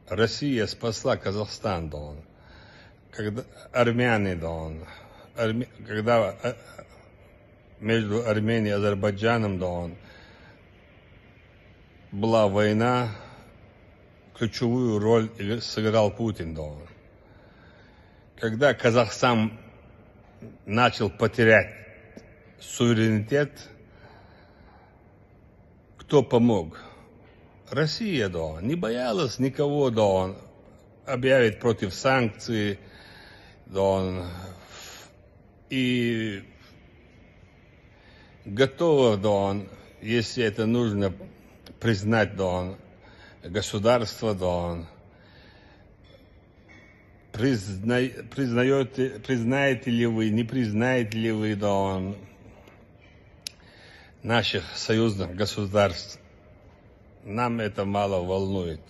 Россия спасла Казахстан, да он. Когда армяне, да он. Когда между Арменией и Азербайджаном, да он, была война, ключевую роль сыграл Путин, да он. Когда Казахстан начал потерять суверенитет, кто помог? Россия, да, не боялась никого, да, он объявит против санкций, да, он, и готова, да, он, если это нужно, признать, да, он, государство, да, он, признаете ли вы, не признаете ли вы, да, он, наших союзных государств? Нам это мало волнует.